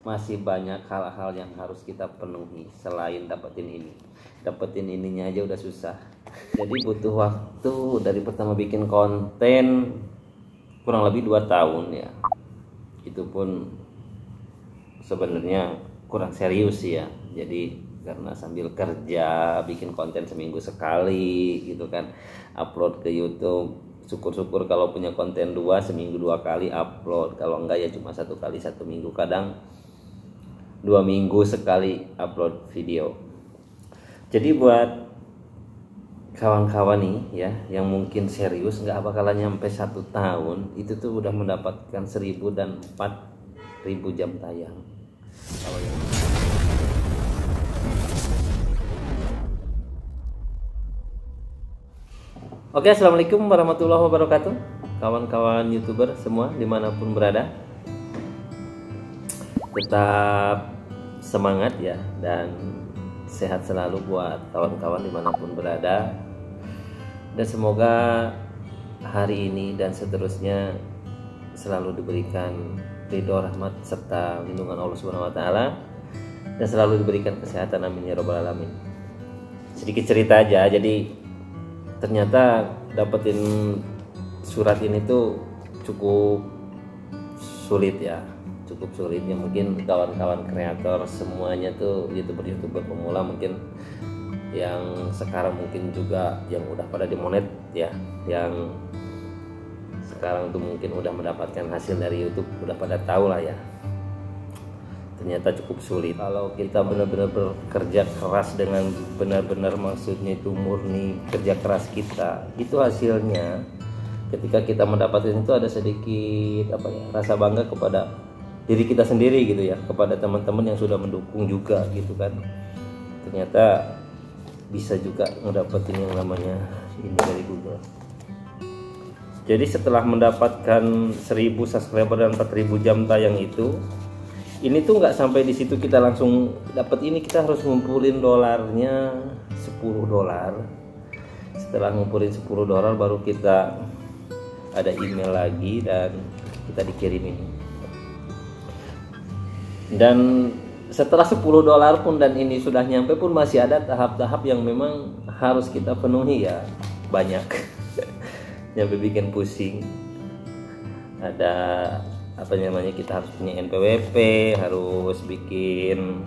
masih banyak hal-hal yang harus kita penuhi selain dapetin ininya aja udah susah. Jadi butuh waktu dari pertama bikin konten kurang lebih 2 tahun ya. Itu pun sebenarnya kurang serius sih ya. Jadi karena sambil kerja bikin konten seminggu sekali gitu kan, upload ke YouTube. Syukur-syukur kalau punya konten 2 seminggu 2 kali upload, kalau enggak ya cuma 1 kali 1 minggu, kadang 2 minggu sekali upload video. Jadi buat kawan-kawan nih ya yang mungkin serius nggak bakalan nyampe 1 tahun, itu tuh udah mendapatkan 1000 dan 4000 jam tayang. Kalau yang Oke, assalamualaikum warahmatullahi wabarakatuh, kawan-kawan youtuber semua dimanapun berada. Tetap semangat ya dan sehat selalu buat kawan-kawan dimanapun berada. Dan semoga hari ini dan seterusnya selalu diberikan ridho, rahmat serta lindungan Allah Subhanahu wa taala, dan selalu diberikan kesehatan, amin ya rabbal alamin. Sedikit cerita aja, jadi ternyata dapetin surat ini tuh cukup sulit ya, cukup sulitnya. Mungkin kawan-kawan kreator semuanya tuh youtuber pemula mungkin yang sekarang mungkin juga yang udah pada dimonet ya, yang sekarang tuh mungkin udah mendapatkan hasil dari YouTube udah pada tahu lah ya. Ternyata cukup sulit kalau kita benar-benar bekerja keras dengan benar-benar, maksudnya itu murni kerja keras kita, itu hasilnya ketika kita mendapatkan itu ada sedikit rasa bangga kepada diri kita sendiri gitu ya, kepada teman-teman yang sudah mendukung juga gitu kan. Ternyata bisa juga mendapatkan yang namanya ini dari Google. Jadi setelah mendapatkan 1000 subscriber dan 4000 jam tayang itu, ini tuh nggak sampai di situ kita langsung dapat ini, kita harus ngumpulin dolarnya $10. Setelah ngumpulin $10 baru kita ada email lagi dan kita dikirim ini. Dan setelah $10 pun dan ini sudah nyampe pun masih ada tahap-tahap yang memang harus kita penuhi ya, banyak. Nyampe bikin pusing. Ada kita harus punya NPWP, harus bikin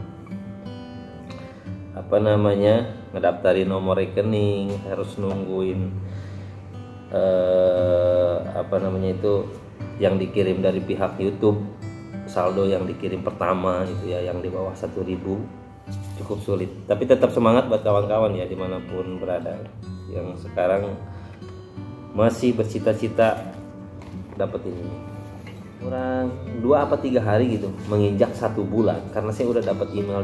ngedaftarin nomor rekening, harus nungguin yang dikirim dari pihak YouTube, saldo yang dikirim pertama itu ya, yang di bawah 1000. Cukup sulit, tapi tetap semangat buat kawan-kawan ya dimanapun berada yang sekarang masih bercita-cita dapetin ini. Kurang 2 apa 3 hari gitu, menginjak 1 bulan, karena saya udah dapat email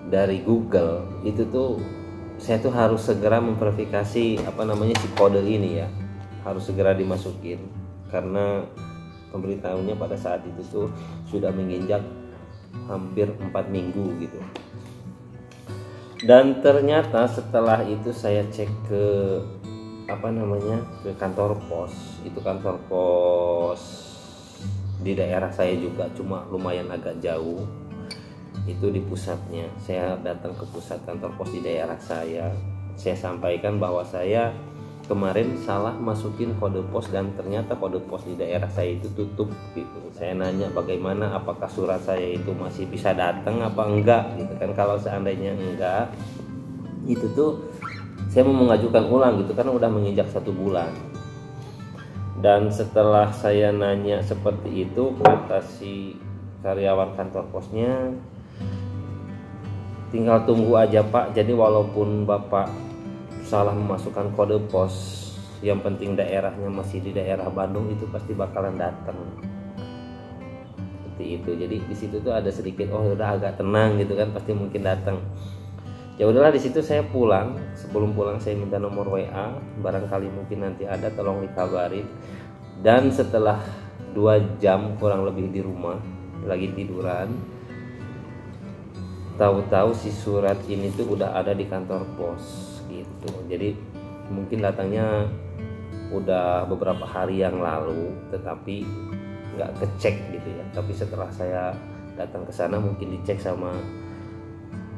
dari Google. Itu tuh saya tuh harus segera memverifikasi si kode ini ya, harus segera dimasukin karena pemberitahuannya pada saat itu tuh sudah menginjak hampir 4 minggu gitu. Dan ternyata setelah itu saya cek ke ke kantor pos. Itu kantor pos di daerah saya juga, cuma lumayan agak jauh. Itu di pusatnya. Saya datang ke pusat kantor pos di daerah saya. Saya sampaikan bahwa saya kemarin salah masukin kode pos dan ternyata kode pos di daerah saya itu tutup gitu. Saya nanya bagaimana, apakah surat saya itu masih bisa datang apa enggak gitu kan. Kalau seandainya enggak, itu tuh saya mau mengajukan ulang gitu karena udah menginjak 1 bulan. Dan setelah saya nanya seperti itu, kata si karyawan kantor posnya, tinggal tunggu aja Pak, jadi walaupun Bapak salah memasukkan kode pos, yang penting daerahnya masih di daerah Bandung, itu pasti bakalan datang. Seperti itu. Jadi di situ tuh ada sedikit udah agak tenang gitu kan, pasti mungkin datang. Ya udahlah, di situ saya pulang. Sebelum pulang saya minta nomor WA, barangkali mungkin nanti ada, tolong dikabarin. Dan setelah 2 jam kurang lebih di rumah lagi tiduran, tahu-tahu si surat ini tuh udah ada di kantor pos gitu. Jadi mungkin datangnya udah beberapa hari yang lalu, tetapi nggak kecek gitu ya. Tapi setelah saya datang ke sana mungkin dicek sama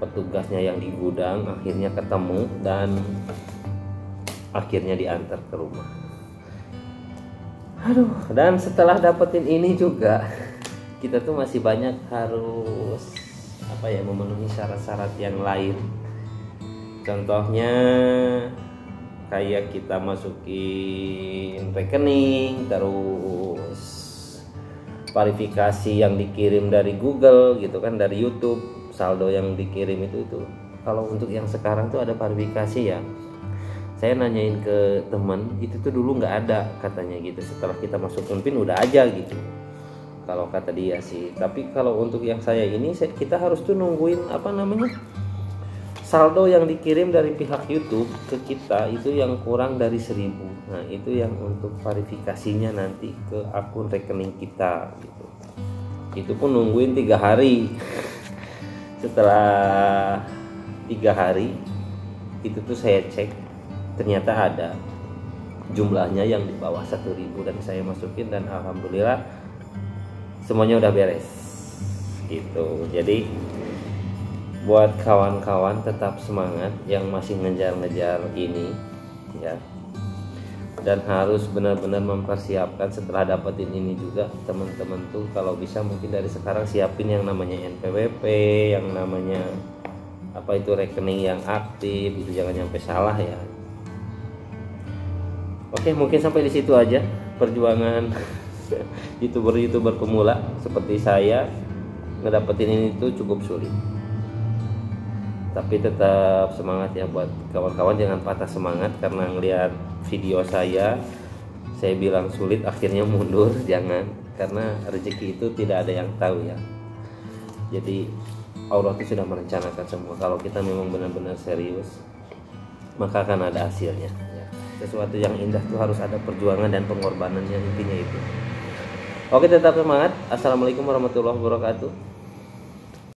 petugasnya yang di gudang, akhirnya ketemu dan akhirnya diantar ke rumah. Aduh, dan setelah dapetin ini juga kita tuh masih banyak harus memenuhi syarat-syarat yang lain. Contohnya kayak kita masukin rekening, terus verifikasi yang dikirim dari Google gitu kan, dari YouTube, saldo yang dikirim itu. Kalau untuk yang sekarang tuh ada verifikasi ya. Saya nanyain ke teman, itu tuh dulu nggak ada katanya gitu. Setelah kita masukin PIN udah aja gitu. Kalau kata dia sih. Tapi kalau untuk yang saya ini, kita harus tuh nungguin saldo yang dikirim dari pihak YouTube ke kita itu yang kurang dari 1.000. Nah itu yang untuk verifikasinya nanti ke akun rekening kita gitu. Itu pun nungguin 3 hari. Setelah 3 hari itu tuh saya cek, ternyata ada jumlahnya yang di bawah 1.000 dan saya masukin dan alhamdulillah semuanya udah beres gitu. Jadi buat kawan-kawan tetap semangat yang masih ngejar-ngejar ini ya, dan harus benar-benar mempersiapkan setelah dapetin ini juga. Teman-teman tuh kalau bisa mungkin dari sekarang siapin yang namanya NPWP, yang namanya rekening yang aktif, itu jangan sampai salah ya. Oke, mungkin sampai di situ aja perjuangan youtuber pemula seperti saya ngedapetin ini tuh cukup sulit. Tapi tetap semangat ya buat kawan-kawan, jangan patah semangat karena ngelihat video saya bilang sulit akhirnya mundur, jangan, karena rezeki itu tidak ada yang tahu ya. Jadi Allah itu sudah merencanakan semua. Kalau kita memang benar-benar serius, maka akan ada hasilnya ya. Sesuatu yang indah tuh harus ada perjuangan dan pengorbanannya, intinya itu. Oke, tetap semangat. Assalamualaikum warahmatullahi wabarakatuh.